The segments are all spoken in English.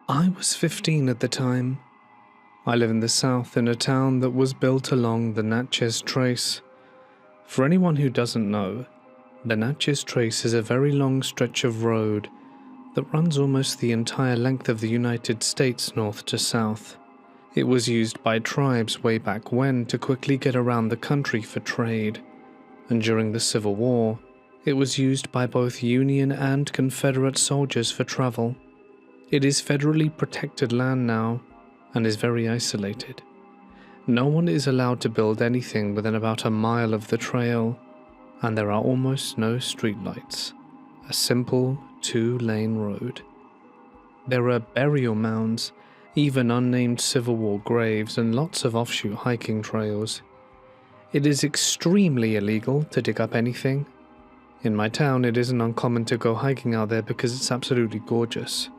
I was 15 at the time. I live in the south in a town that was built along the Natchez Trace. For anyone who doesn't know, the Natchez Trace is a very long stretch of road that runs almost the entire length of the United States north to south. It was used by tribes way back when to quickly get around the country for trade, and during the Civil War, it was used by both Union and Confederate soldiers for travel. It is federally protected land now and is very isolated. No one is allowed to build anything within about a mile of the trail, and there are almost no streetlights. A simple 2-lane road. There are burial mounds, even unnamed Civil War graves, and lots of offshoot hiking trails. It is extremely illegal to dig up anything. In my town, it isn't uncommon to go hiking out there because it's absolutely gorgeous.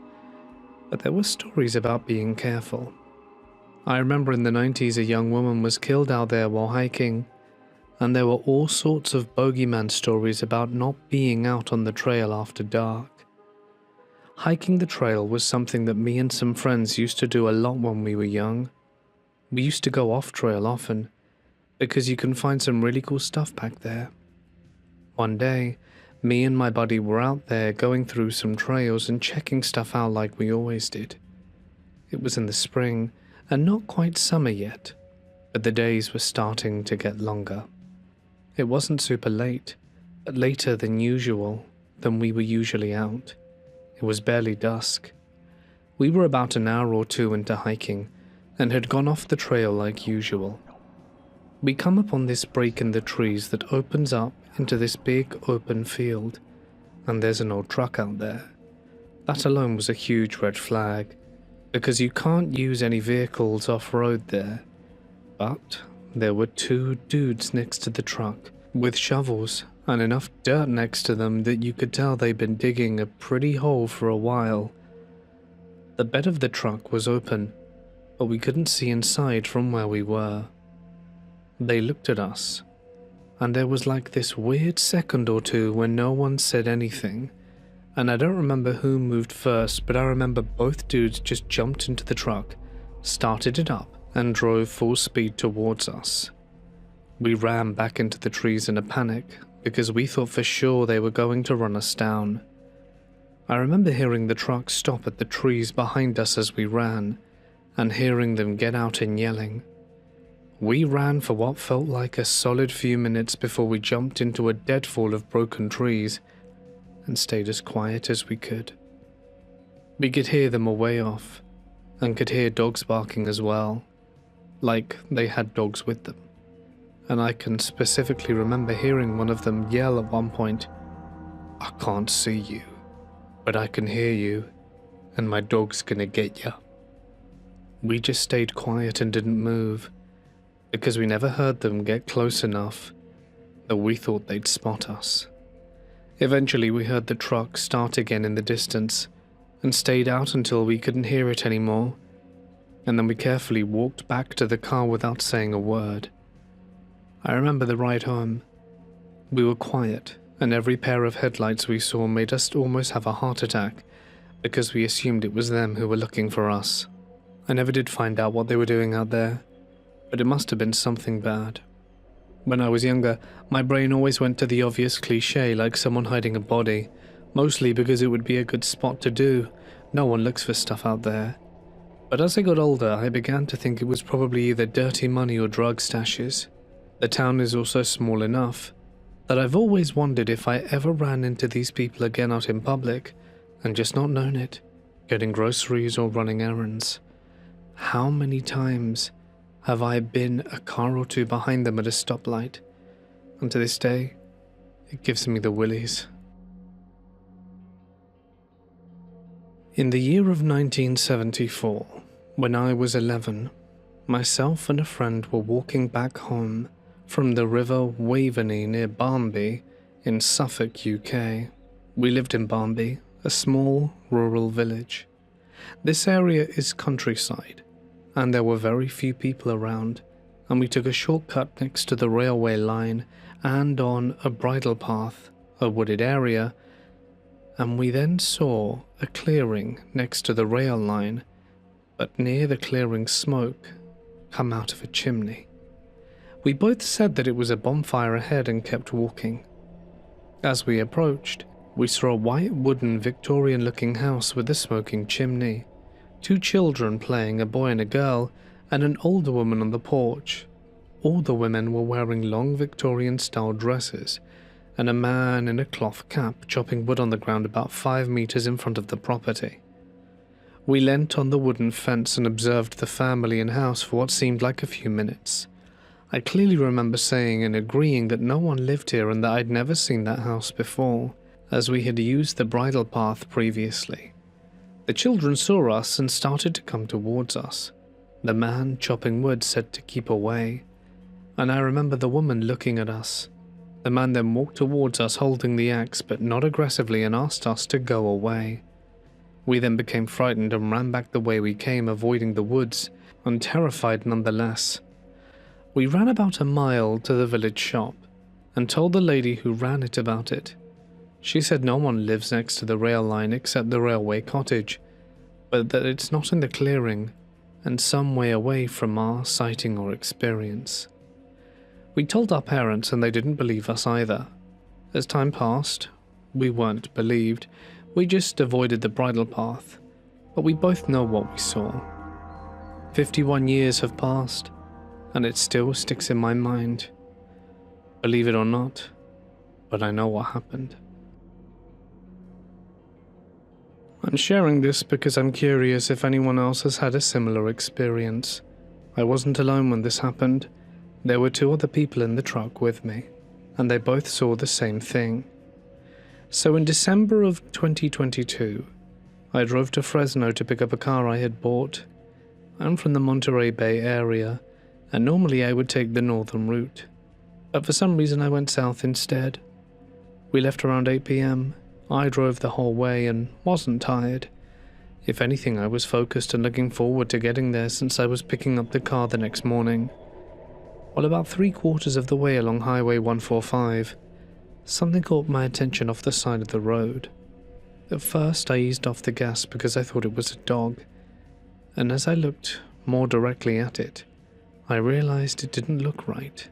But there were stories about being careful. I remember in the 90s a young woman was killed out there while hiking, and there were all sorts of bogeyman stories about not being out on the trail after dark. Hiking the trail was something that me and some friends used to do a lot when we were young. We used to go off-trail often, because you can find some really cool stuff back there. One day, me and my buddy were out there going through some trails and checking stuff out like we always did. It was in the spring, and not quite summer yet, but the days were starting to get longer. It wasn't super late, but later than usual, than we were usually out. It was barely dusk. We were about an hour or two into hiking, and had gone off the trail like usual. We come upon this break in the trees that opens up into this big open field, and there's an old truck out there. That alone was a huge red flag, because you can't use any vehicles off-road there. But there were 2 dudes next to the truck, with shovels and enough dirt next to them that you could tell they'd been digging a pretty hole for a while. The bed of the truck was open, but we couldn't see inside from where we were. They looked at us, and there was like this weird second or two when no one said anything, and I don't remember who moved first, but I remember both dudes just jumped into the truck, started it up, and drove full speed towards us. We ran back into the trees in a panic, because we thought for sure they were going to run us down. I remember hearing the truck stop at the trees behind us as we ran, and hearing them get out and yelling. We ran for what felt like a solid few minutes before we jumped into a deadfall of broken trees and stayed as quiet as we could. We could hear them a way off, and could hear dogs barking as well, like they had dogs with them. And I can specifically remember hearing one of them yell at one point, "I can't see you, but I can hear you, and my dog's gonna get ya." We just stayed quiet and didn't move, because we never heard them get close enough that we thought they'd spot us. Eventually we heard the truck start again in the distance, and stayed out until we couldn't hear it anymore, and then we carefully walked back to the car without saying a word. I remember the ride home. We were quiet, and every pair of headlights we saw made us almost have a heart attack, because we assumed it was them who were looking for us. I never did find out what they were doing out there, but it must have been something bad. When I was younger, my brain always went to the obvious cliché like someone hiding a body, mostly because it would be a good spot to do. No one looks for stuff out there. But as I got older, I began to think it was probably either dirty money or drug stashes. The town is also small enough that I've always wondered if I ever ran into these people again out in public and just not known it, getting groceries or running errands. How many times have I been a car or two behind them at a stoplight? And to this day, it gives me the willies. In the year of 1974, when I was 11, myself and a friend were walking back home from the River Waveney near Barnby in Suffolk, UK. We lived in Barnby, a small rural village. This area is countryside, and there were very few people around, and we took a shortcut next to the railway line and on a bridle path, a wooded area, and we then saw a clearing next to the rail line, but near the clearing smoke come out of a chimney. We both said that it was a bonfire ahead and kept walking. As we approached, we saw a white wooden Victorian-looking house with a smoking chimney, 2 children playing, a boy and a girl, and an older woman on the porch. All the women were wearing long Victorian-style dresses, and a man in a cloth cap chopping wood on the ground about 5 meters in front of the property. We leant on the wooden fence and observed the family and house for what seemed like a few minutes. I clearly remember saying and agreeing that no one lived here and that I'd never seen that house before, as we had used the bridle path previously. The children saw us and started to come towards us. The man chopping wood said to keep away, and I remember the woman looking at us. The man then walked towards us holding the axe, but not aggressively, and asked us to go away. We then became frightened and ran back the way we came, avoiding the woods, and terrified nonetheless. We ran about a mile to the village shop, and told the lady who ran it about it. She said no one lives next to the rail line except the railway cottage, but that it's not in the clearing, and some way away from our sighting or experience. We told our parents and they didn't believe us either. As time passed, we weren't believed. We just avoided the bridle path, but we both know what we saw. 51 years have passed, and it still sticks in my mind. Believe it or not, but I know what happened. I'm sharing this because I'm curious if anyone else has had a similar experience. I wasn't alone when this happened. There were 2 other people in the truck with me, and they both saw the same thing. So in December of 2022, I drove to Fresno to pick up a car I had bought. I'm from the Monterey Bay area, and normally I would take the northern route, but for some reason I went south instead. We left around 8 p.m. I drove the whole way and wasn't tired. If anything, I was focused and looking forward to getting there since I was picking up the car the next morning. Well, about 3/4 of the way along Highway 145, something caught my attention off the side of the road. At first I eased off the gas because I thought it was a dog, and as I looked more directly at it, I realized it didn't look right.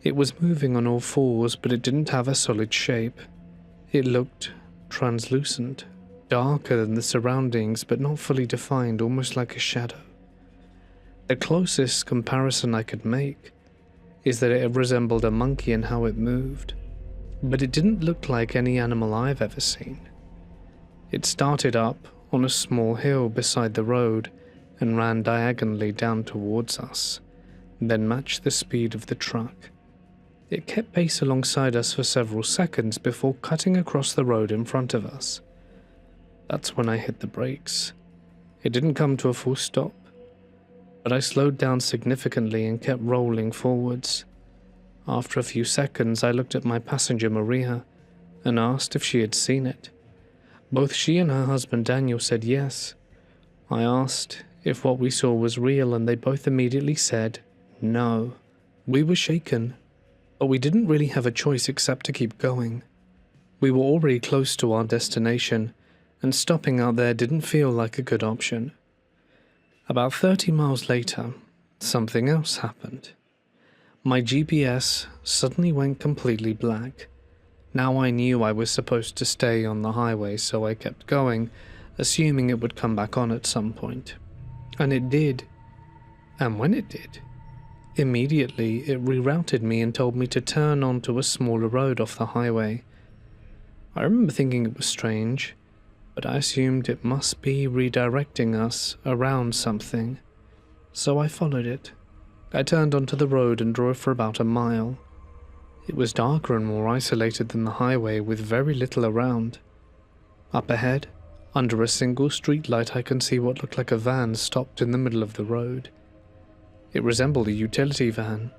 It was moving on all 4s, but it didn't have a solid shape. It looked translucent, darker than the surroundings, but not fully defined, almost like a shadow. The closest comparison I could make is that it resembled a monkey in how it moved, but it didn't look like any animal I've ever seen. It started up on a small hill beside the road and ran diagonally down towards us, then matched the speed of the truck. It kept pace alongside us for several seconds before cutting across the road in front of us. That's when I hit the brakes. It didn't come to a full stop, but I slowed down significantly and kept rolling forwards. After a few seconds, I looked at my passenger Maria and asked if she had seen it. Both she and her husband Daniel said yes. I asked if what we saw was real, and they both immediately said no. We were shaken, but we didn't really have a choice except to keep going. We were already close to our destination, and stopping out there didn't feel like a good option. About 30 miles later, something else happened. My GPS suddenly went completely black. Now I knew I was supposed to stay on the highway, so I kept going, assuming it would come back on at some point. And it did. And when it did, immediately it rerouted me and told me to turn onto a smaller road off the highway. I remember thinking it was strange, but I assumed it must be redirecting us around something. So I followed it. I turned onto the road and drove for about a mile. It was darker and more isolated than the highway, with very little around. Up ahead, under a single streetlight, I can see what looked like a van stopped in the middle of the road. It resembled a utility van.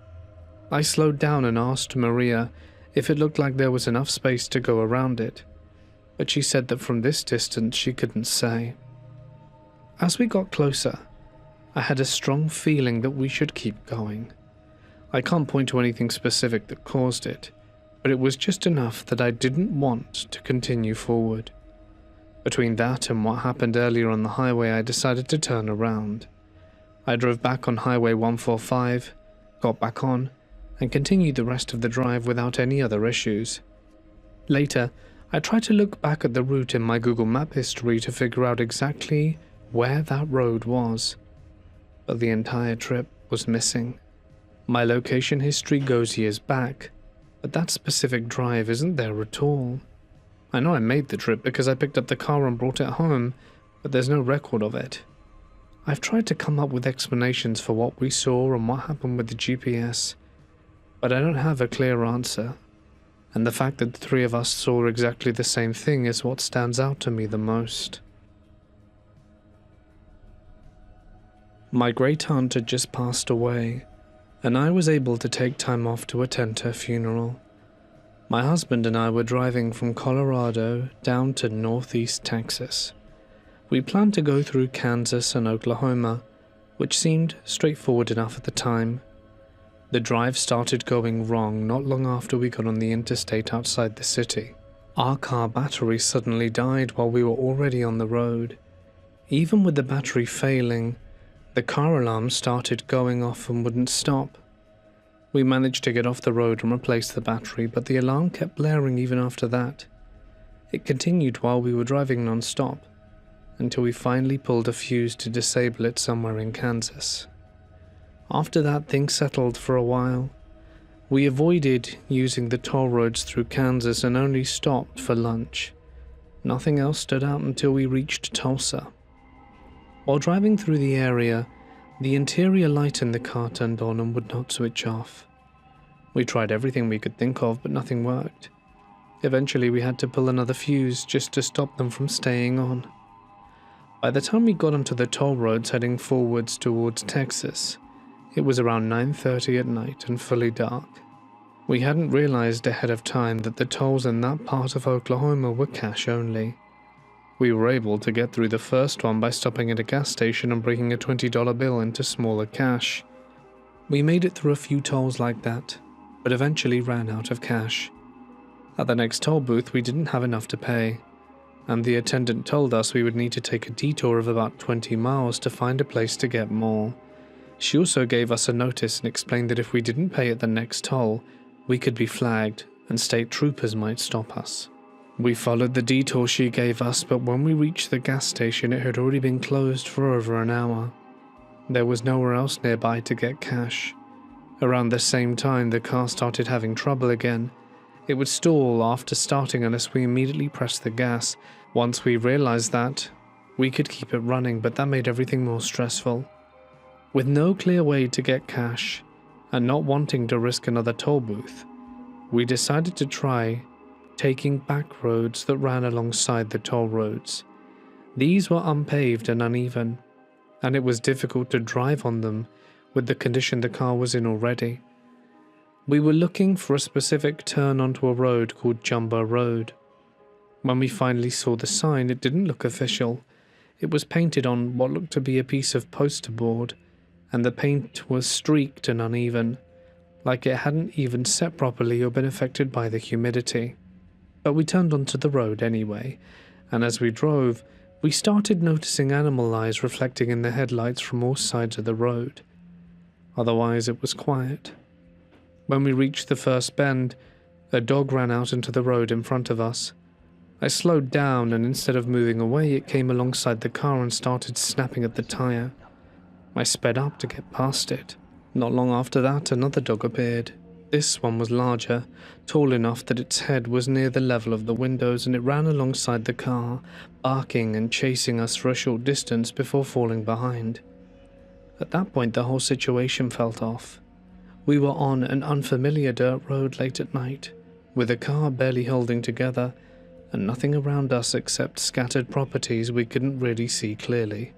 I slowed down and asked Maria if it looked like there was enough space to go around it, but she said that from this distance she couldn't say. As we got closer, I had a strong feeling that we should keep going. I can't point to anything specific that caused it, but it was just enough that I didn't want to continue forward. Between that and what happened earlier on the highway, I decided to turn around. I drove back on Highway 145, got back on, and continued the rest of the drive without any other issues. Later, I tried to look back at the route in my Google Map history to figure out exactly where that road was, but the entire trip was missing. My location history goes years back, but that specific drive isn't there at all. I know I made the trip because I picked up the car and brought it home, but there's no record of it. I've tried to come up with explanations for what we saw and what happened with the GPS, but I don't have a clear answer, and the fact that the three of us saw exactly the same thing is what stands out to me the most. My great aunt had just passed away, and I was able to take time off to attend her funeral. My husband and I were driving from Colorado down to northeast Texas. We planned to go through Kansas and Oklahoma, which seemed straightforward enough at the time. The drive started going wrong not long after we got on the interstate outside the city. Our car battery suddenly died while we were already on the road. Even with the battery failing, the car alarm started going off and wouldn't stop. We managed to get off the road and replace the battery, but the alarm kept blaring even after that. It continued while we were driving non-stop, until we finally pulled a fuse to disable it somewhere in Kansas. After that, things settled for a while. We avoided using the toll roads through Kansas and only stopped for lunch. Nothing else stood out until we reached Tulsa. While driving through the area, the interior light in the car turned on and would not switch off. We tried everything we could think of, but nothing worked. Eventually, we had to pull another fuse just to stop them from staying on. By the time we got onto the toll roads heading forwards towards Texas, it was around 9:30 at night and fully dark. We hadn't realized ahead of time that the tolls in that part of Oklahoma were cash only. We were able to get through the first one by stopping at a gas station and breaking a $20 bill into smaller cash. We made it through a few tolls like that, but eventually ran out of cash. At the next toll booth, we didn't have enough to pay, and the attendant told us we would need to take a detour of about 20 miles to find a place to get more. She also gave us a notice and explained that if we didn't pay at the next toll, we could be flagged and state troopers might stop us. We followed the detour she gave us, but when we reached the gas station, it had already been closed for over an hour. There was nowhere else nearby to get cash. Around the same time, the car started having trouble again. It would stall after starting unless we immediately pressed the gas. Once we realized that, we could keep it running, but that made everything more stressful. With no clear way to get cash, and not wanting to risk another toll booth, we decided to try taking back roads that ran alongside the toll roads. These were unpaved and uneven, and it was difficult to drive on them with the condition the car was in already. We were looking for a specific turn onto a road called Jumbo Road. When we finally saw the sign, it didn't look official. It was painted on what looked to be a piece of poster board, and the paint was streaked and uneven, like it hadn't even set properly or been affected by the humidity. But we turned onto the road anyway, and as we drove, we started noticing animal eyes reflecting in the headlights from all sides of the road. Otherwise, it was quiet. When we reached the first bend, a dog ran out into the road in front of us. I slowed down, and instead of moving away, it came alongside the car and started snapping at the tire. I sped up to get past it. Not long after that, another dog appeared. This one was larger, tall enough that its head was near the level of the windows, and it ran alongside the car, barking and chasing us for a short distance before falling behind. At that point, the whole situation felt off. We were on an unfamiliar dirt road late at night, with the car barely holding together, and nothing around us except scattered properties we couldn't really see clearly.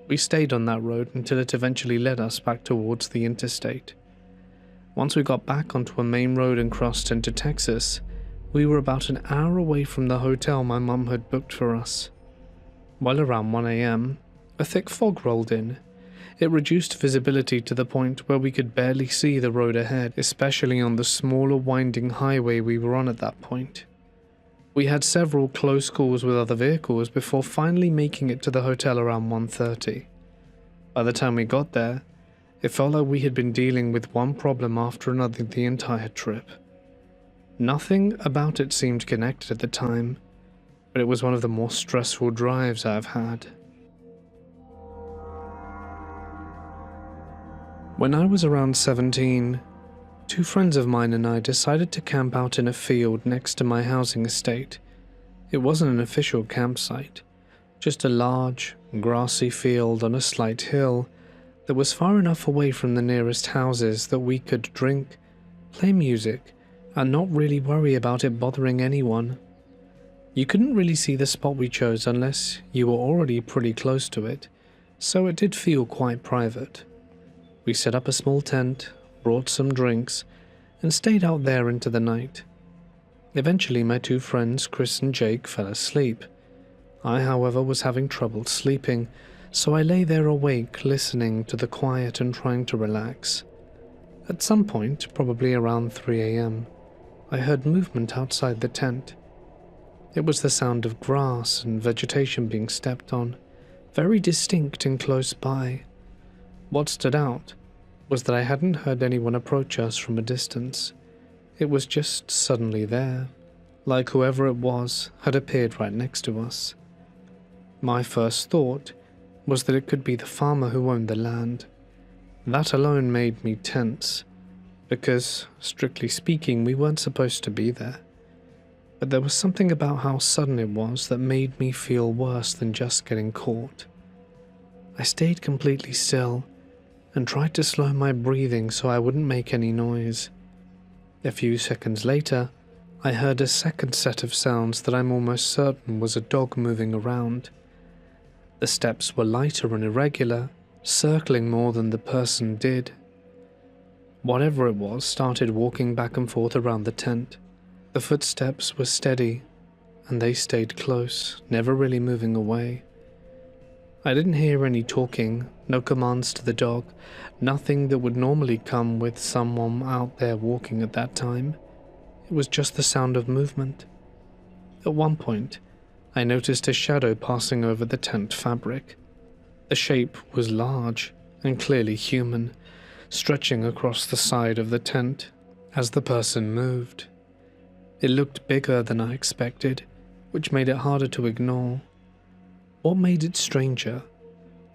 We stayed on that road until it eventually led us back towards the interstate. Once we got back onto a main road and crossed into Texas, we were about an hour away from the hotel my mum had booked for us. While around 1 a.m., a thick fog rolled in. It reduced visibility to the point where we could barely see the road ahead, especially on the smaller winding highway we were on at that point. We had several close calls with other vehicles before finally making it to the hotel around 1:30. By the time we got there, it felt like we had been dealing with one problem after another the entire trip. Nothing about it seemed connected at the time, but it was one of the more stressful drives I've had. When I was around 17, two friends of mine and I decided to camp out in a field next to my housing estate. It wasn't an official campsite, just a large, grassy field on a slight hill that was far enough away from the nearest houses that we could drink, play music, and not really worry about it bothering anyone. You couldn't really see the spot we chose unless you were already pretty close to it, so it did feel quite private. We set up a small tent, brought some drinks, and stayed out there into the night. Eventually my two friends, Chris and Jake, fell asleep. I, however, was having trouble sleeping, so I lay there awake, listening to the quiet and trying to relax. At some point, probably around 3 a.m., I heard movement outside the tent. It was the sound of grass and vegetation being stepped on, very distinct and close by. What stood out was that I hadn't heard anyone approach us from a distance. It was just suddenly there, like whoever it was had appeared right next to us. My first thought was that it could be the farmer who owned the land. That alone made me tense, because, strictly speaking, we weren't supposed to be there. But there was something about how sudden it was that made me feel worse than just getting caught. I stayed completely still and tried to slow my breathing so I wouldn't make any noise. A few seconds later, I heard a second set of sounds that I'm almost certain was a dog moving around. The steps were lighter and irregular, circling more than the person did. Whatever it was started walking back and forth around the tent. The footsteps were steady, and they stayed close, never really moving away. I didn't hear any talking, no commands to the dog, nothing that would normally come with someone out there walking at that time. It was just the sound of movement. At one point, I noticed a shadow passing over the tent fabric. The shape was large and clearly human, stretching across the side of the tent as the person moved. It looked bigger than I expected, which made it harder to ignore. What made it stranger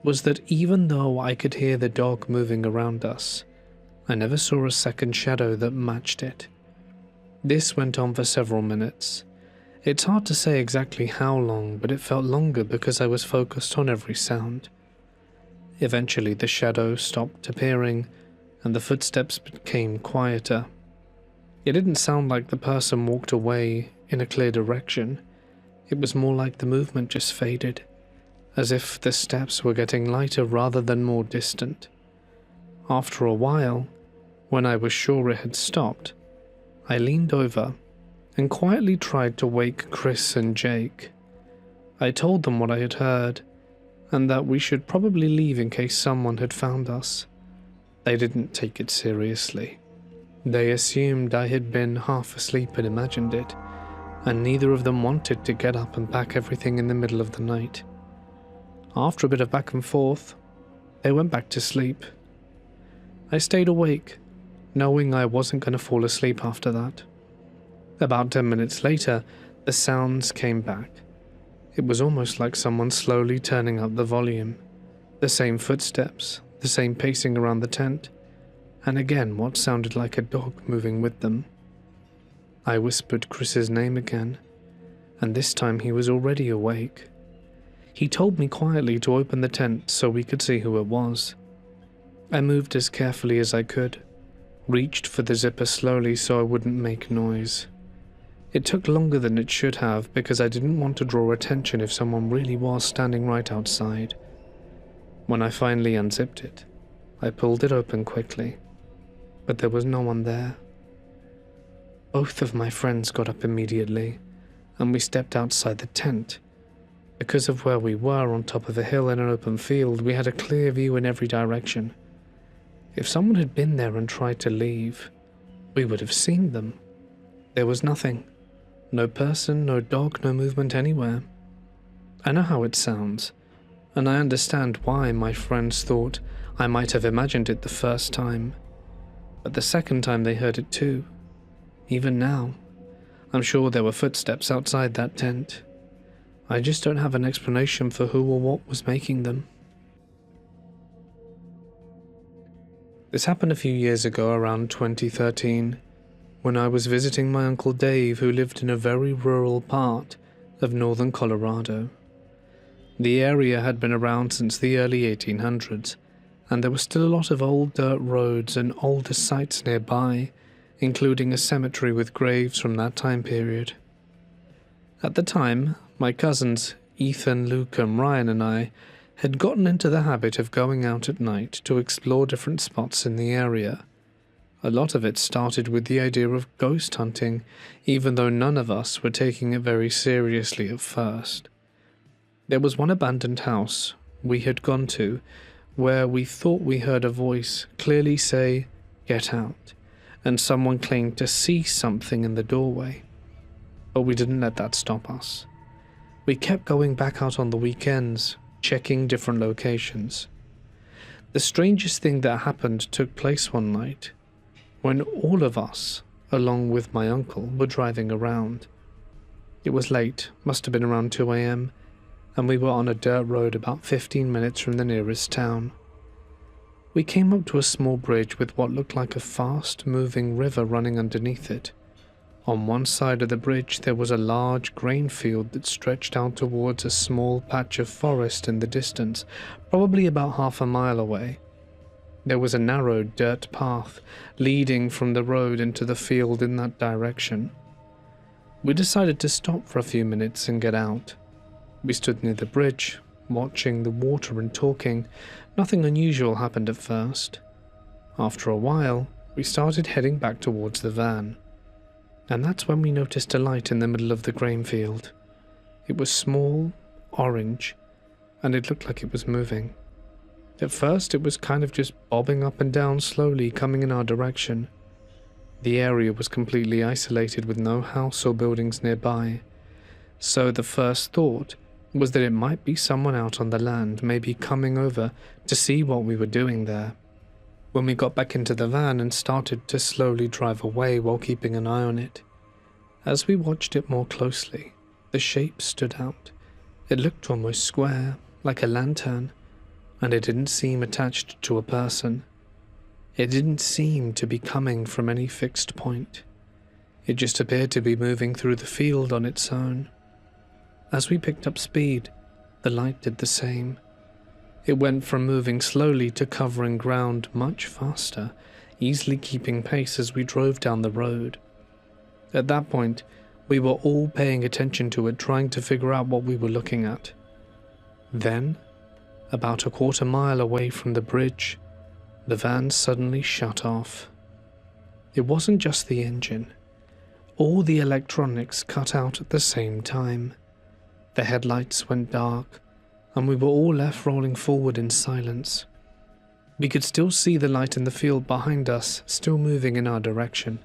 was that even though I could hear the dog moving around us, I never saw a second shadow that matched it. This went on for several minutes. It's hard to say exactly how long, but it felt longer because I was focused on every sound. Eventually the shadow stopped appearing, and the footsteps became quieter. It didn't sound like the person walked away in a clear direction. It was more like the movement just faded, as if the steps were getting lighter rather than more distant. After a while, when I was sure it had stopped, I leaned over and quietly tried to wake Chris and Jake. I told them what I had heard, and that we should probably leave in case someone had found us. They didn't take it seriously. They assumed I had been half asleep and imagined it, and neither of them wanted to get up and pack everything in the middle of the night. After a bit of back and forth, they went back to sleep. I stayed awake, knowing I wasn't going to fall asleep after that. About 10 minutes later, the sounds came back. It was almost like someone slowly turning up the volume. The same footsteps, the same pacing around the tent, and again what sounded like a dog moving with them. I whispered Chris's name again, and this time he was already awake. He told me quietly to open the tent so we could see who it was. I moved as carefully as I could, reached for the zipper slowly so I wouldn't make noise. It took longer than it should have because I didn't want to draw attention if someone really was standing right outside. When I finally unzipped it, I pulled it open quickly, but there was no one there. Both of my friends got up immediately, and we stepped outside the tent. Because of where we were on top of a hill in an open field, we had a clear view in every direction. If someone had been there and tried to leave, we would have seen them. There was nothing. No person, no dog, no movement anywhere. I know how it sounds, and I understand why my friends thought I might have imagined it the first time. But the second time they heard it too. Even now, I'm sure there were footsteps outside that tent. I just don't have an explanation for who or what was making them. This happened a few years ago, around 2013, when I was visiting my Uncle Dave, who lived in a very rural part of northern Colorado. The area had been around since the early 1800s, and there were still a lot of old dirt roads and older sites nearby, including a cemetery with graves from that time period. At the time, my cousins Ethan, Luke, and Ryan and I had gotten into the habit of going out at night to explore different spots in the area. A lot of it started with the idea of ghost hunting, even though none of us were taking it very seriously at first. There was one abandoned house we had gone to where we thought we heard a voice clearly say, "Get out," and someone claimed to see something in the doorway. But we didn't let that stop us. We kept going back out on the weekends, checking different locations. The strangest thing that happened took place one night, when all of us, along with my uncle, were driving around. It was late, must have been around 2 a.m, and we were on a dirt road about 15 minutes from the nearest town. We came up to a small bridge with what looked like a fast-moving river running underneath it. On one side of the bridge there was a large grain field that stretched out towards a small patch of forest in the distance, probably about half a mile away. There was a narrow dirt path leading from the road into the field in that direction. We decided to stop for a few minutes and get out. We stood near the bridge, watching the water and talking. Nothing unusual happened at first. After a while, we started heading back towards the van. And that's when we noticed a light in the middle of the grain field. It was small, orange, and it looked like it was moving. At first it was kind of just bobbing up and down slowly, coming in our direction. The area was completely isolated with no house or buildings nearby, so the first thought was that it might be someone out on the land, maybe coming over to see what we were doing there. When we got back into the van and started to slowly drive away while keeping an eye on it, as we watched it more closely, the shape stood out. It looked almost square, like a lantern, and it didn't seem attached to a person. It didn't seem to be coming from any fixed point. It just appeared to be moving through the field on its own. As we picked up speed, the light did the same. It went from moving slowly to covering ground much faster, easily keeping pace as we drove down the road. At that point, we were all paying attention to it, trying to figure out what we were looking at. Then, about a quarter mile away from the bridge, the van suddenly shut off. It wasn't just the engine. All the electronics cut out at the same time. The headlights went dark, and we were all left rolling forward in silence. We could still see the light in the field behind us, still moving in our direction.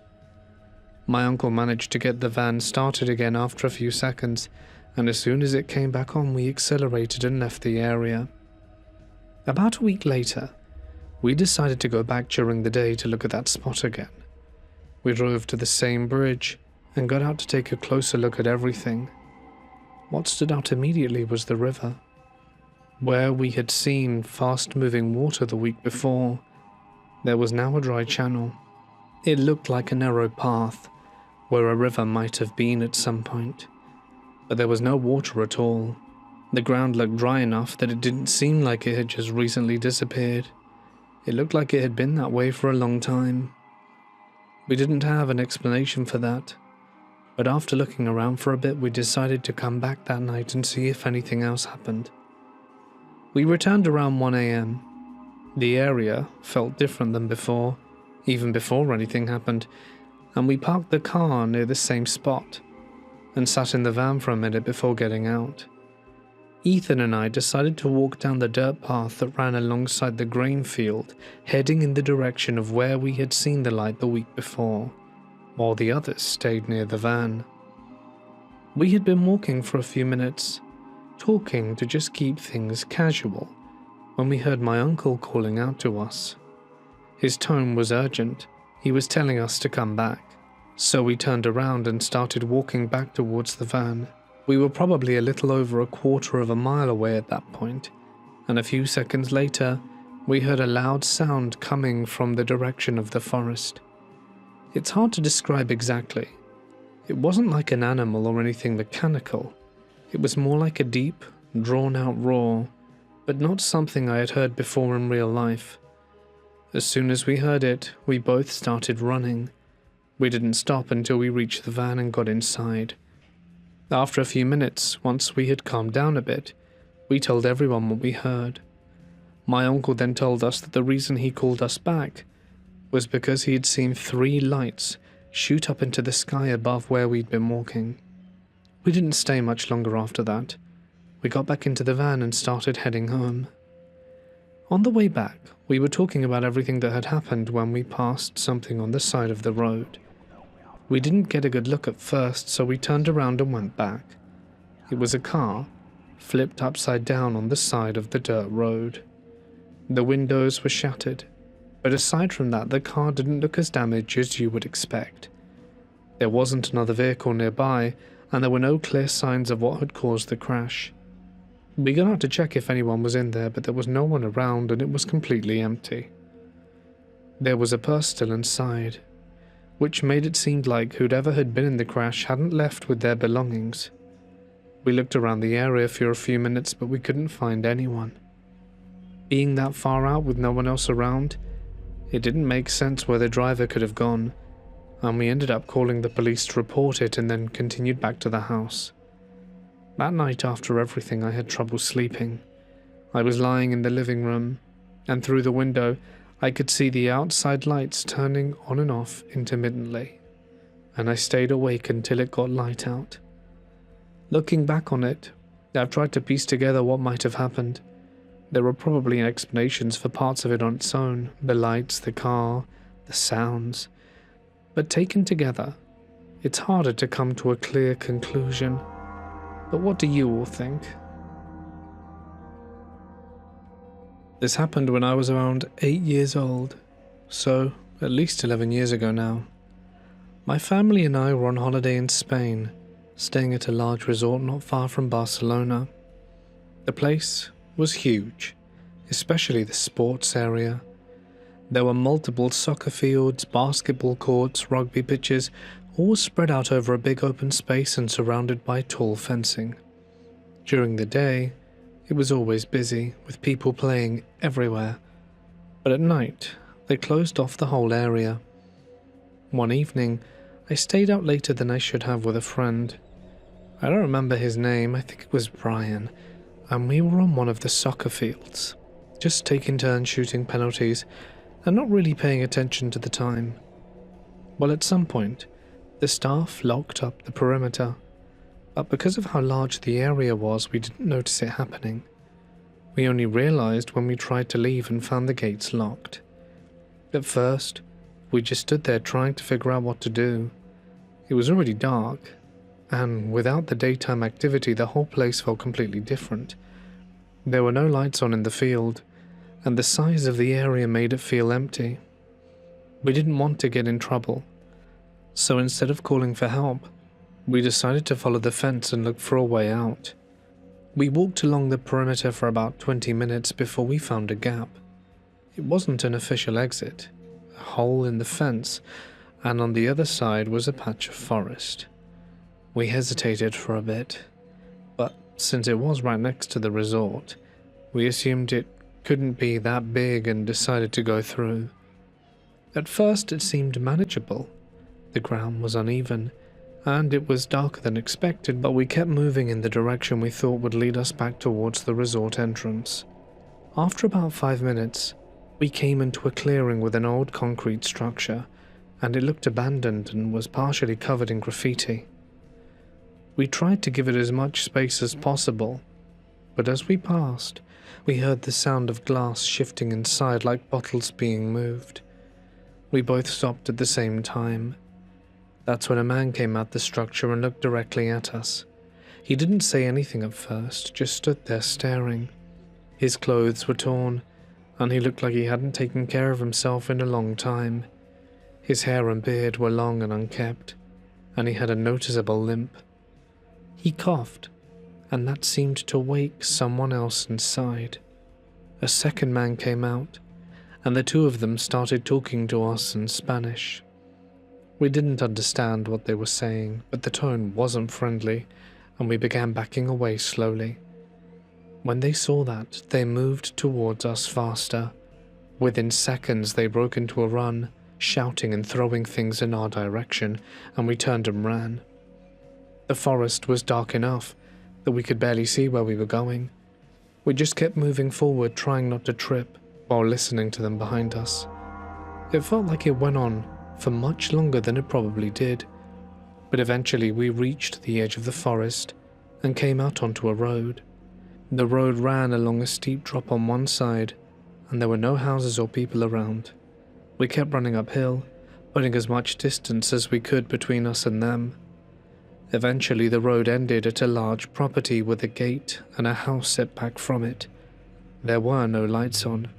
My uncle managed to get the van started again after a few seconds, and as soon as it came back on, we accelerated and left the area. About a week later, we decided to go back during the day to look at that spot again. We drove to the same bridge and got out to take a closer look at everything. What stood out immediately was the river. Where we had seen fast-moving water the week before, there was now a dry channel. It looked like a narrow path, where a river might have been at some point, but there was no water at all. The ground looked dry enough that it didn't seem like it had just recently disappeared. It looked like it had been that way for a long time. We didn't have an explanation for that, but after looking around for a bit, we decided to come back that night and see if anything else happened. We returned around 1 a.m. The area felt different than before, even before anything happened, and we parked the car near the same spot and sat in the van for a minute before getting out. Ethan and I decided to walk down the dirt path that ran alongside the grain field, heading in the direction of where we had seen the light the week before, while the others stayed near the van. We had been walking for a few minutes, talking to just keep things casual, when we heard my uncle calling out to us. His tone was urgent. He was telling us to come back. So we turned around and started walking back towards the van. We were probably a little over a quarter of a mile away at that point, and a few seconds later, we heard a loud sound coming from the direction of the forest. It's hard to describe exactly. It wasn't like an animal or anything mechanical. It was more like a deep, drawn-out roar, but not something I had heard before in real life. As soon as we heard it, we both started running. We didn't stop until we reached the van and got inside. After a few minutes, once we had calmed down a bit, we told everyone what we heard. My uncle then told us that the reason he called us back was because he had seen 3 lights shoot up into the sky above where we'd been walking. We didn't stay much longer after that. We got back into the van and started heading home. On the way back, we were talking about everything that had happened when we passed something on the side of the road. We didn't get a good look at first, so we turned around and went back. It was a car, flipped upside down on the side of the dirt road. The windows were shattered, but aside from that, the car didn't look as damaged as you would expect. There wasn't another vehicle nearby, and there were no clear signs of what had caused the crash. We got out to check if anyone was in there, but there was no one around and it was completely empty. There was a purse still inside, which made it seem like whoever had been in the crash hadn't left with their belongings. We looked around the area for a few minutes, but we couldn't find anyone. Being that far out with no one else around, it didn't make sense where the driver could have gone, and we ended up calling the police to report it and then continued back to the house. That night, after everything, I had trouble sleeping. I was lying in the living room, and through the window, I could see the outside lights turning on and off intermittently, and I stayed awake until it got light out. Looking back on it, I've tried to piece together what might have happened. There were probably explanations for parts of it on its own, the lights, the car, the sounds, but taken together, it's harder to come to a clear conclusion. But what do you all think? This happened when I was around 8 years old, so at least 11 years ago now. My family and I were on holiday in Spain, staying at a large resort not far from Barcelona. The place was huge, especially the sports area. There were multiple soccer fields, basketball courts, rugby pitches, all spread out over a big open space and surrounded by tall fencing. During the day, it was always busy, with people playing everywhere, but at night, they closed off the whole area. One evening, I stayed out later than I should have with a friend. I don't remember his name, I think it was Brian, and we were on one of the soccer fields, just taking turns shooting penalties and not really paying attention to the time. Well, at some point, the staff locked up the perimeter, but because of how large the area was, we didn't notice it happening. We only realized when we tried to leave and found the gates locked. At first, we just stood there trying to figure out what to do. It was already dark, and without the daytime activity, the whole place felt completely different. There were no lights on in the field, and the size of the area made it feel empty. We didn't want to get in trouble, so instead of calling for help, we decided to follow the fence and look for a way out. We walked along the perimeter for about 20 minutes before we found a gap. It wasn't an official exit, a hole in the fence, and on the other side was a patch of forest. We hesitated for a bit, but since it was right next to the resort, we assumed it couldn't be that big and decided to go through. At first it seemed manageable. The ground was uneven, and it was darker than expected, but we kept moving in the direction we thought would lead us back towards the resort entrance. After about 5 minutes, we came into a clearing with an old concrete structure, and it looked abandoned and was partially covered in graffiti. We tried to give it as much space as possible, but as we passed, we heard the sound of glass shifting inside like bottles being moved. We both stopped at the same time. That's when a man came out the structure and looked directly at us. He didn't say anything at first, just stood there staring. His clothes were torn, and he looked like he hadn't taken care of himself in a long time. His hair and beard were long and unkempt, and he had a noticeable limp. He coughed, and that seemed to wake someone else inside. A second man came out, and the two of them started talking to us in Spanish. We didn't understand what they were saying, but the tone wasn't friendly, and we began backing away slowly. When they saw that, they moved towards us faster. Within seconds, they broke into a run, shouting and throwing things in our direction, and we turned and ran. The forest was dark enough that we could barely see where we were going. We just kept moving forward, trying not to trip, while listening to them behind us. It felt like it went on for much longer than it probably did, but eventually we reached the edge of the forest and came out onto a road. The road ran along a steep drop on one side, and there were no houses or people around. We kept running uphill, putting as much distance as we could between us and them. Eventually the road ended at a large property with a gate and a house set back from it. There were no lights on.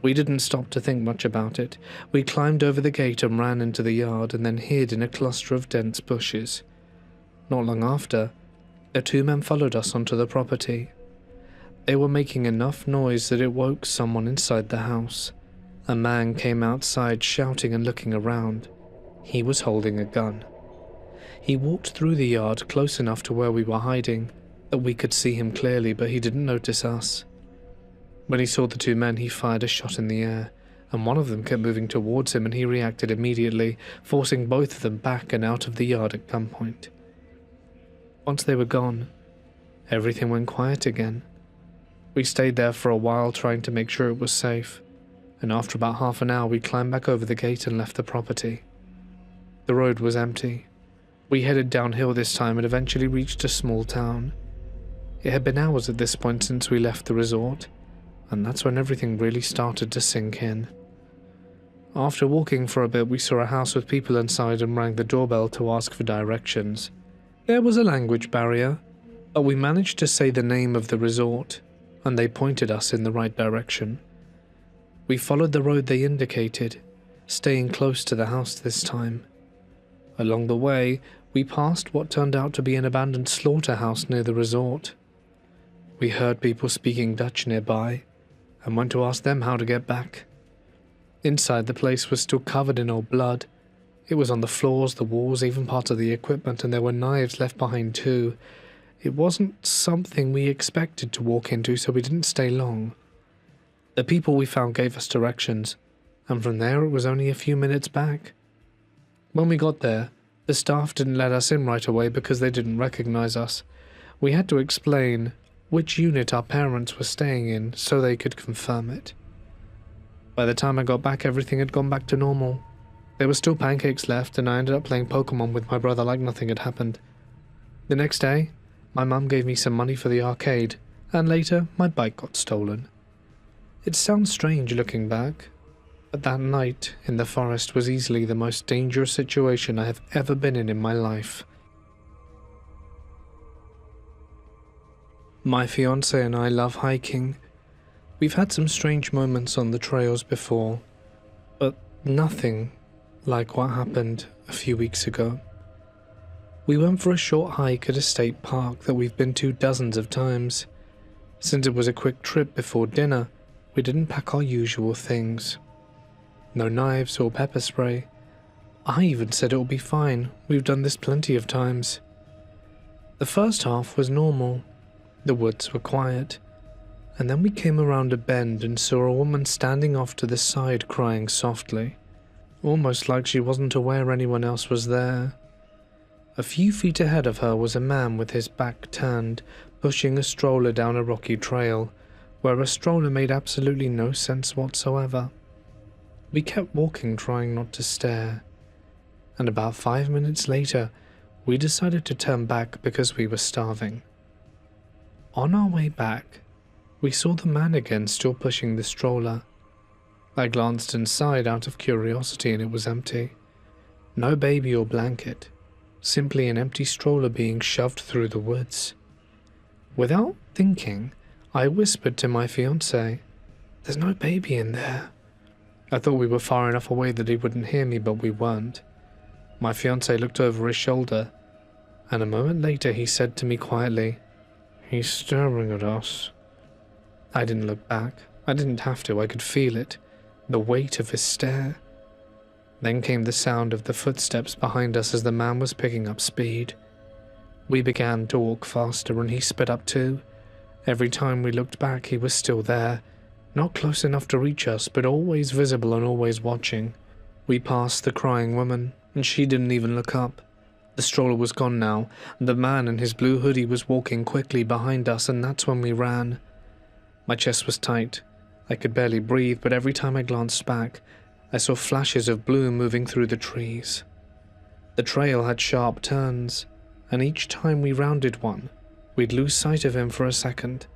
We didn't stop to think much about it. We climbed over the gate and ran into the yard and then hid in a cluster of dense bushes. Not long after, the two men followed us onto the property. They were making enough noise that it woke someone inside the house. A man came outside shouting and looking around. He was holding a gun. He walked through the yard close enough to where we were hiding that we could see him clearly, but he didn't notice us. When he saw the two men, he fired a shot in the air, and one of them kept moving towards him, and he reacted immediately, forcing both of them back and out of the yard at gunpoint. Once they were gone, everything went quiet again. We stayed there for a while trying to make sure it was safe, and after about half an hour we climbed back over the gate and left the property. The road was empty. We headed downhill this time and eventually reached a small town. It had been hours at this point since we left the resort, and that's when everything really started to sink in. After walking for a bit, we saw a house with people inside and rang the doorbell to ask for directions. There was a language barrier, but we managed to say the name of the resort, and they pointed us in the right direction. We followed the road they indicated, staying close to the house this time. Along the way, we passed what turned out to be an abandoned slaughterhouse near the resort. We heard people speaking Dutch nearby, and went to ask them how to get back. Inside, the place was still covered in old blood. It was on the floors, the walls, even parts of the equipment, and there were knives left behind too. It wasn't something we expected to walk into, so we didn't stay long. The people we found gave us directions, and from there it was only a few minutes back. When we got there, the staff didn't let us in right away because they didn't recognize us. We had to explain which unit our parents were staying in so they could confirm it. By the time I got back, everything had gone back to normal. There were still pancakes left, and I ended up playing Pokemon with my brother like nothing had happened. The next day, my mum gave me some money for the arcade, and later my bike got stolen. It sounds strange looking back, but that night in the forest was easily the most dangerous situation I have ever been in my life. My fiancé and I love hiking. We've had some strange moments on the trails before, but nothing like what happened a few weeks ago. We went for a short hike at a state park that we've been to dozens of times. Since it was a quick trip before dinner, we didn't pack our usual things. No knives or pepper spray. I even said it will be fine, we've done this plenty of times. The first half was normal. The woods were quiet, and then we came around a bend and saw a woman standing off to the side crying softly, almost like she wasn't aware anyone else was there. A few feet ahead of her was a man with his back turned, pushing a stroller down a rocky trail, where a stroller made absolutely no sense whatsoever. We kept walking, trying not to stare, and about 5 minutes later, we decided to turn back because we were starving. On our way back, we saw the man again still pushing the stroller. I glanced inside out of curiosity and it was empty. No baby or blanket, simply an empty stroller being shoved through the woods. Without thinking, I whispered to my fiancé, "There's no baby in there." I thought we were far enough away that he wouldn't hear me, but we weren't. My fiancé looked over his shoulder, and a moment later he said to me quietly, "He's staring at us." I didn't look back. I didn't have to. I could feel it, the weight of his stare. Then came the sound of the footsteps behind us as the man was picking up speed. We began to walk faster and he sped up too. Every time we looked back he was still there, not close enough to reach us, but always visible and always watching. We passed the crying woman, and she didn't even look up. The stroller was gone now, and the man in his blue hoodie was walking quickly behind us, and that's when we ran. My chest was tight. I could barely breathe, but every time I glanced back, I saw flashes of blue moving through the trees. The trail had sharp turns, and each time we rounded one, we'd lose sight of him for a second.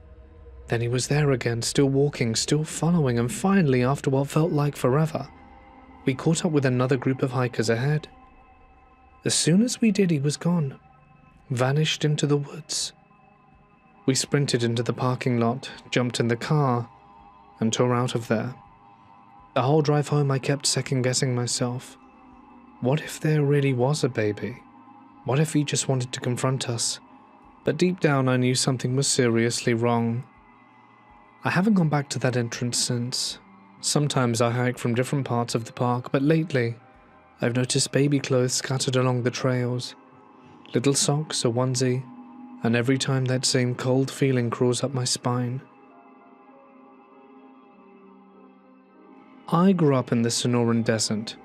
Then he was there again, still walking, still following, and finally, after what felt like forever, we caught up with another group of hikers ahead. As soon as we did, he was gone, vanished into the woods. We sprinted into the parking lot, jumped in the car, and tore out of there. The whole drive home I kept second-guessing myself. What if there really was a baby? What if he just wanted to confront us? But deep down I knew something was seriously wrong. I haven't gone back to that entrance since. Sometimes I hike from different parts of the park, but lately I've noticed baby clothes scattered along the trails. Little socks, a onesie, and every time that same cold feeling crawls up my spine. I grew up in the Sonoran Desert,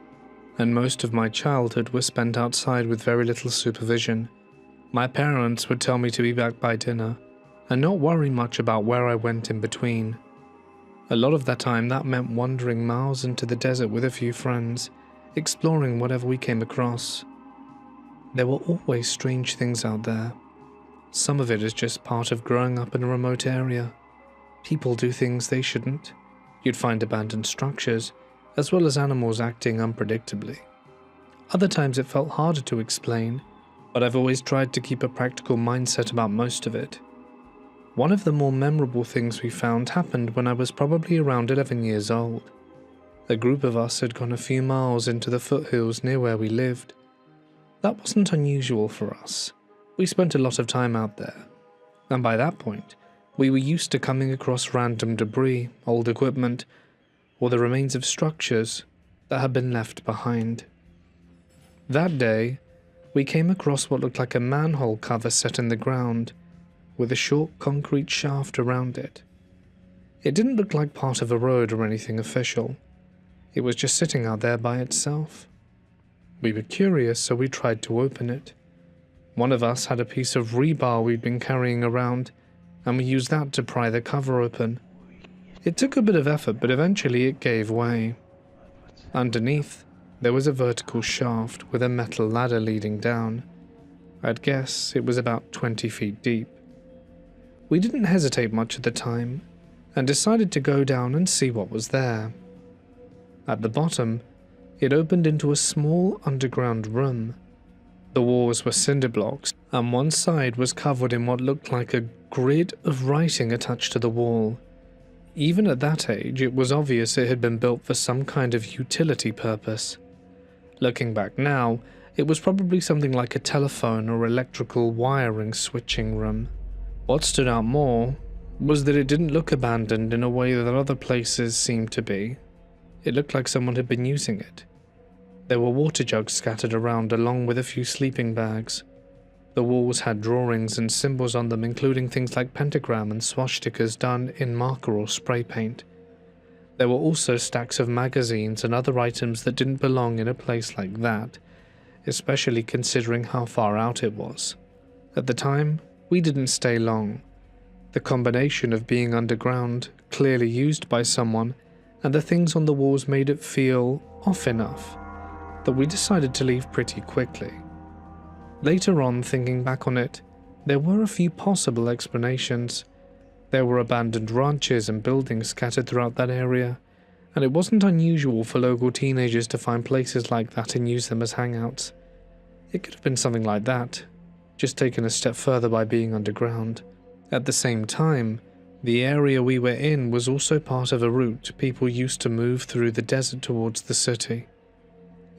and most of my childhood was spent outside with very little supervision. My parents would tell me to be back by dinner, and not worry much about where I went in between. A lot of that time that meant wandering miles into the desert with a few friends, exploring whatever we came across. There were always strange things out there. Some of it is just part of growing up in a remote area. People do things they shouldn't. You'd find abandoned structures, as well as animals acting unpredictably. Other times it felt harder to explain, but I've always tried to keep a practical mindset about most of it. One of the more memorable things we found happened when I was probably around 11 years old. A group of us had gone a few miles into the foothills near where we lived. That wasn't unusual for us. We spent a lot of time out there, and by that point, we were used to coming across random debris, old equipment, or the remains of structures that had been left behind. That day, we came across what looked like a manhole cover set in the ground, with a short concrete shaft around it. It didn't look like part of a road or anything official. It was just sitting out there by itself. We were curious, so we tried to open it. One of us had a piece of rebar we'd been carrying around, and we used that to pry the cover open. It took a bit of effort, but eventually it gave way. Underneath, there was a vertical shaft with a metal ladder leading down. I'd guess it was about 20 feet deep. We didn't hesitate much at the time, and decided to go down and see what was there. At the bottom, it opened into a small underground room. The walls were cinder blocks, and one side was covered in what looked like a grid of writing attached to the wall. Even at that age, it was obvious it had been built for some kind of utility purpose. Looking back now, it was probably something like a telephone or electrical wiring switching room. What stood out more was that it didn't look abandoned in a way that other places seemed to be. It looked like someone had been using it. There were water jugs scattered around along with a few sleeping bags. The walls had drawings and symbols on them, including things like pentagram and swastikas done in marker or spray paint. There were also stacks of magazines and other items that didn't belong in a place like that, especially considering how far out it was. At the time, we didn't stay long. The combination of being underground, clearly used by someone, and the things on the walls made it feel off enough that we decided to leave pretty quickly. Later on, thinking back on it, There were a few possible explanations. There were abandoned ranches and buildings scattered throughout that area, and it wasn't unusual for local teenagers to find places like that and use them as hangouts. It could have been something like that, just taken a step further by being underground. At the same time, the area we were in was also part of a route people used to move through the desert towards the city.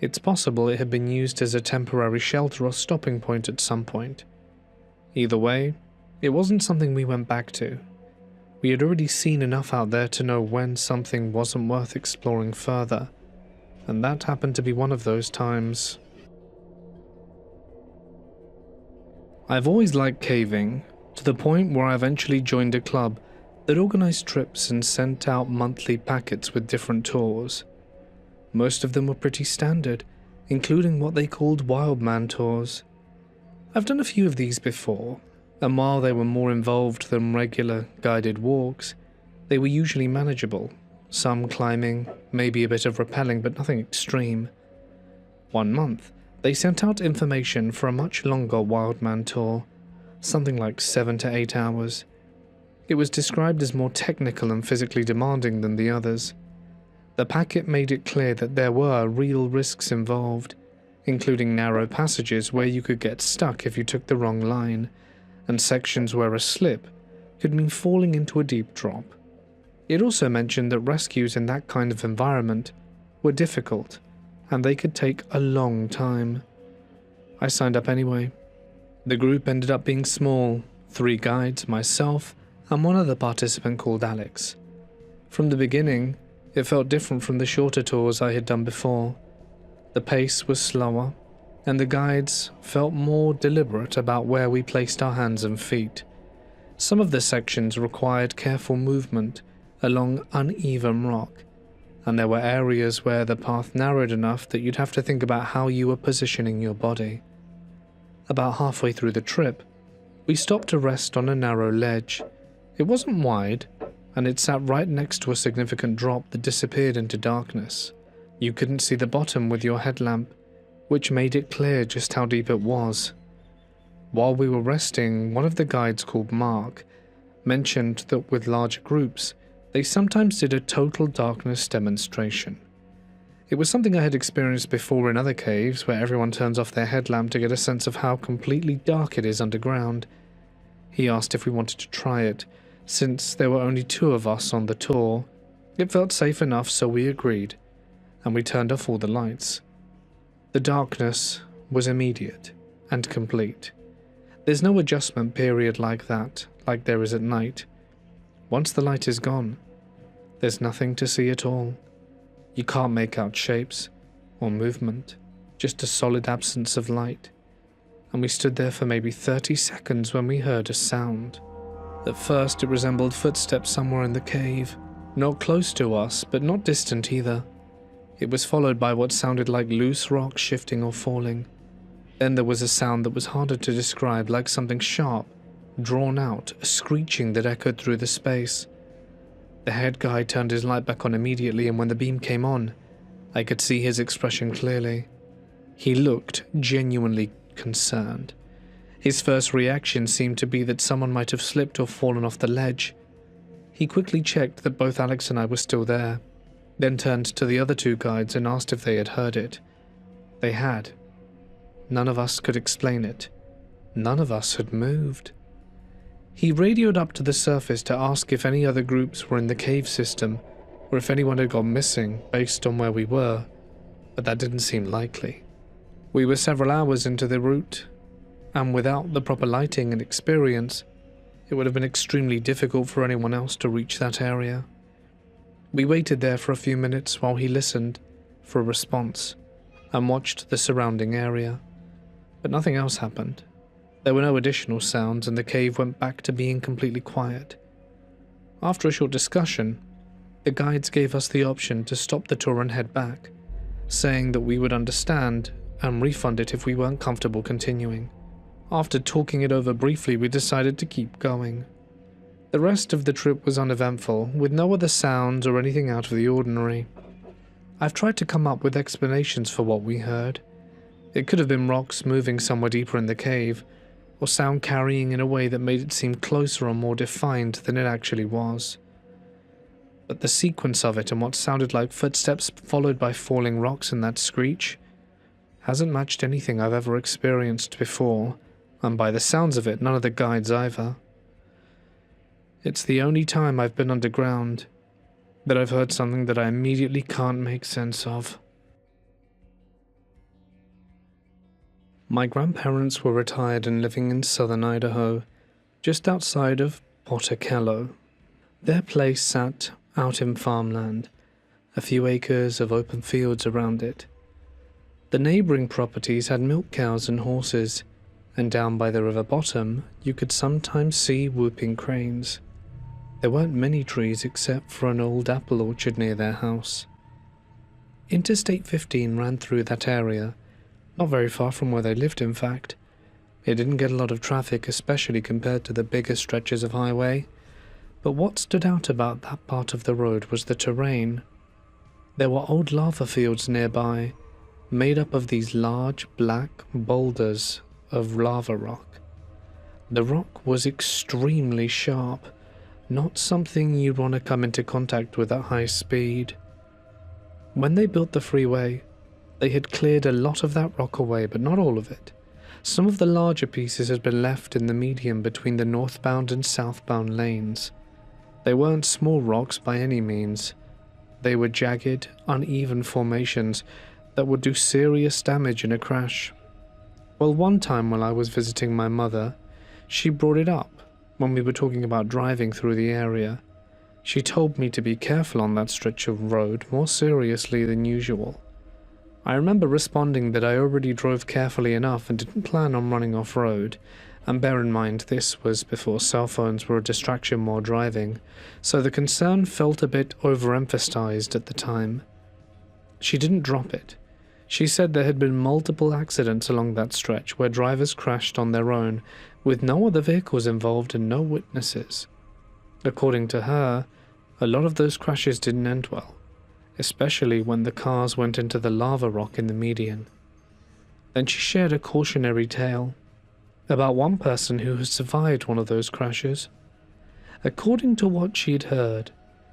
It's possible it had been used as a temporary shelter or stopping point at some point. Either way, it wasn't something we went back to. We had already seen enough out there to know when something wasn't worth exploring further, and that happened to be one of those times. I've always liked caving, to the point where I eventually joined a club that organized trips and sent out monthly packets with different tours. Most of them were pretty standard, including what they called wild man tours. I've done a few of these before, and while they were more involved than regular guided walks, they were usually manageable, some climbing, maybe a bit of rappelling, but nothing extreme. One month, they sent out information for a much longer wild man tour, something like 7 to 8 hours. It was described as more technical and physically demanding than the others. The packet made it clear that there were real risks involved, including narrow passages where you could get stuck if you took the wrong line, and sections where a slip could mean falling into a deep drop. It also mentioned that rescues in that kind of environment were difficult, and they could take a long time. I signed up anyway. The group ended up being small, 3 guides, myself, and one other participant called Alex. From the beginning, it felt different from the shorter tours I had done before. The pace was slower, and the guides felt more deliberate about where we placed our hands and feet. Some of the sections required careful movement along uneven rock, and there were areas where the path narrowed enough that you'd have to think about how you were positioning your body. About halfway through the trip, we stopped to rest on a narrow ledge. It wasn't wide, and it sat right next to a significant drop that disappeared into darkness. You couldn't see the bottom with your headlamp, which made it clear just how deep it was. While we were resting, one of the guides, called Mark, mentioned that with larger groups, they sometimes did a total darkness demonstration. It was something I had experienced before in other caves, where everyone turns off their headlamp to get a sense of how completely dark it is underground. He asked if we wanted to try it. Since there were only 2 of us on the tour, it felt safe enough, so we agreed, and we turned off all the lights. The darkness was immediate and complete. There's no adjustment period like that, like there is at night. Once the light is gone, there's nothing to see at all. You can't make out shapes or movement, just a solid absence of light. And we stood there for maybe 30 seconds when we heard a sound. At first it resembled footsteps somewhere in the cave, not close to us, but not distant either. It was followed by what sounded like loose rock shifting or falling. Then there was a sound that was harder to describe, like something sharp, drawn out, a screeching that echoed through the space. The head guy turned his light back on immediately, and when the beam came on, I could see his expression clearly. He looked genuinely concerned. His first reaction seemed to be that someone might have slipped or fallen off the ledge. He quickly checked that both Alex and I were still there, then turned to the other 2 guides and asked if they had heard it. They had. None of us could explain it. None of us had moved. He radioed up to the surface to ask if any other groups were in the cave system, or if anyone had gone missing based on where we were, but that didn't seem likely. We were several hours into the route, and without the proper lighting and experience, it would have been extremely difficult for anyone else to reach that area. We waited there for a few minutes while he listened for a response and watched the surrounding area, but nothing else happened. There were no additional sounds, and the cave went back to being completely quiet. After a short discussion, the guides gave us the option to stop the tour and head back, saying that we would understand and refund it if we weren't comfortable continuing. After talking it over briefly, we decided to keep going. The rest of the trip was uneventful, with no other sounds or anything out of the ordinary. I've tried to come up with explanations for what we heard. It could have been rocks moving somewhere deeper in the cave, or sound carrying in a way that made it seem closer or more defined than it actually was. But the sequence of it and what sounded like footsteps followed by falling rocks and that screech hasn't matched anything I've ever experienced before, and by the sounds of it, none of the guides either. It's the only time I've been underground that I've heard something that I immediately can't make sense of. My grandparents were retired and living in southern Idaho, just outside of Pocatello. Their place sat out in farmland, a few acres of open fields around it. The neighboring properties had milk cows and horses, and down by the river bottom you could sometimes see whooping cranes. There weren't many trees except for an old apple orchard near their house. Interstate 15 ran through that area, not very far from where they lived in fact. It didn't get a lot of traffic, especially compared to the bigger stretches of highway, but what stood out about that part of the road was the terrain. There were old lava fields nearby, made up of these large black boulders of lava rock. The rock was extremely sharp, not something you'd want to come into contact with at high speed. When they built the freeway, they had cleared a lot of that rock away, but not all of it. Some of the larger pieces had been left in the median between the northbound and southbound lanes. They weren't small rocks by any means. They were jagged, uneven formations that would do serious damage in a crash. Well, one time while I was visiting my mother, she brought it up when we were talking about driving through the area. She told me to be careful on that stretch of road more seriously than usual. I remember responding that I already drove carefully enough and didn't plan on running off-road, and bear in mind this was before cell phones were a distraction while driving, so the concern felt a bit overemphasized at the time. She didn't drop it. She said there had been multiple accidents along that stretch where drivers crashed on their own, with no other vehicles involved and no witnesses. According to her, a lot of those crashes didn't end well, especially when the cars went into the lava rock in the median. Then she shared a cautionary tale about one person who had survived one of those crashes. According to what she'd heard,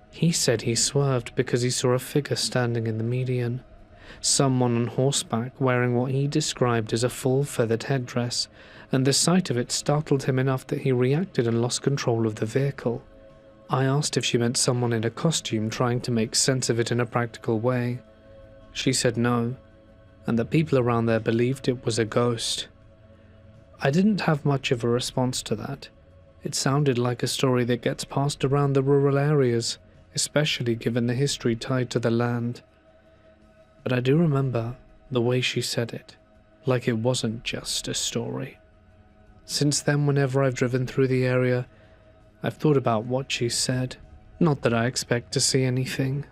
he said he swerved because he saw a figure standing in the median, someone on horseback wearing what he described as a full feathered headdress, and the sight of it startled him enough that he reacted and lost control of the vehicle. I asked if she meant someone in a costume trying to make sense of it in a practical way. She said no, and the people around there believed it was a ghost. I didn't have much of a response to that. It sounded like a story that gets passed around the rural areas, especially given the history tied to the land. But I do remember the way she said it, like it wasn't just a story. Since then, whenever I've driven through the area, I've thought about what she said. Not that I expect to see anything,